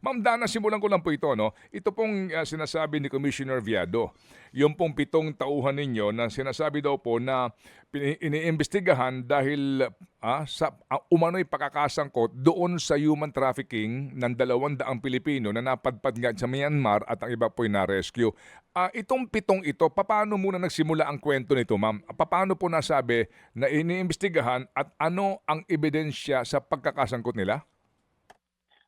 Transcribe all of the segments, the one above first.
Ma'am Dana, simulan ko lang po ito, no? Ito pong sinasabi ni Commissioner Viado, yung pong 7 tauhan ninyo na sinasabi daw po na iniimbestigahan dahil sa umano'y pakakasangkot doon sa human trafficking ng 200 Pilipino na napadpad nga sa Myanmar at ang iba po'y na-rescue. Itong 7 ito, paano muna nagsimula ang kwento nito, ma'am? Paano po nasabi na iniimbestigahan at ano ang ebidensya sa pagkakasangkot nila?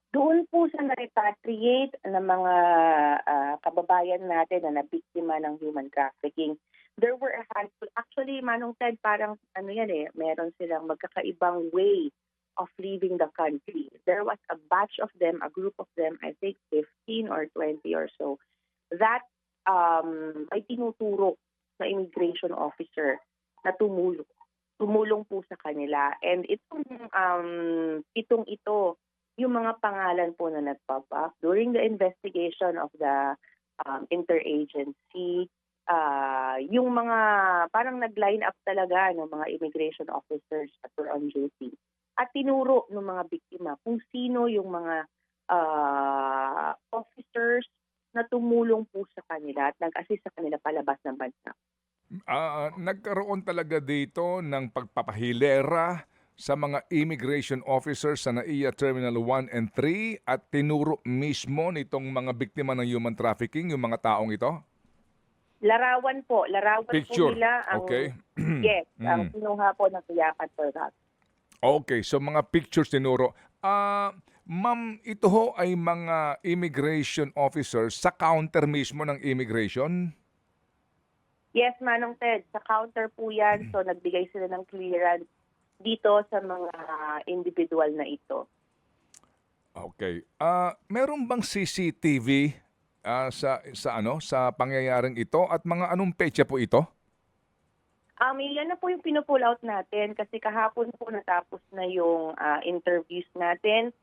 Doon po sa na-repatriate ng mga kababayan natin na nabiktima ng human trafficking, there were a handful. Actually, Manong Ted, parang ano yan meron silang magkakaibang way of leaving the country. There was a batch of them, a group of them, I think 15 or 20 or so, that ay tinuturo sa immigration officer na tumulong. Tumulong po sa kanila. And itong ito, yung mga pangalan po na nag-pop up during the investigation of the interagency, yung mga parang nag-line up talaga ng mga immigration officers that were on duty. At tinuro ng mga biktima kung sino yung mga officers na tumulong po sa kanila at nag-assist sa kanila palabas ng bansa. Nagkaroon talaga dito ng pagpapahilera sa mga immigration officers sa NAIA Terminal 1 and 3 at tinuro mismo nitong mga biktima ng human trafficking, yung mga taong ito? Larawan po Picture. nila ang Okay. yes, ang kinuha po ng tiyakan for that. Okay, so mga pictures tinuro. Ma'am, ito ho ay mga immigration officers sa counter mismo ng immigration? Yes, Manong Ted, sa counter po yan. So nagbigay sila ng clearance dito sa mga individual na ito. Okay. Meron bang CCTV sa pangyayaring ito at mga anong petsa po ito? Yan na po yung pinupull out natin kasi kahapon po natapos na yung interviews natin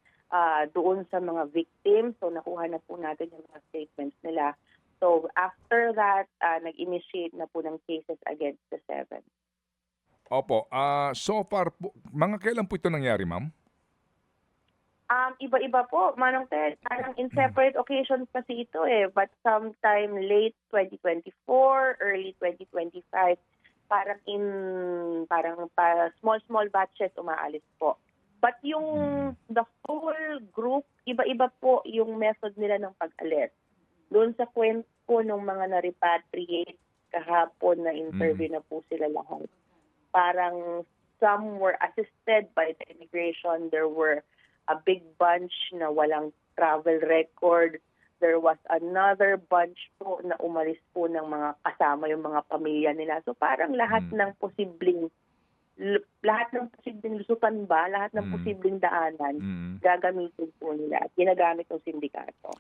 doon sa mga victims. So nakuha na po natin yung mga statements nila. So after that, nag-initiate na po ng cases against the 7. Opo. So far po, mga kailan po ito nangyari, ma'am? Iba-iba po, Manong Ted. Parang in separate occasions kasi ito But sometime late 2024, early 2025, parang small batches umaalis po. But the whole group, iba-iba po yung method nila ng pag-alis. Doon sa kwento po ng mga na-repatriate kahapon na interview na po sila lahat. Parang some were assisted by the immigration. There were a big bunch na walang travel record. There was another bunch po na umalis po ng mga kasama yung mga pamilya nila. So parang lahat ng posibleng lusutan ba, lahat ng posibleng daanan, gagamitin po nila at ginagamit ng sindikato.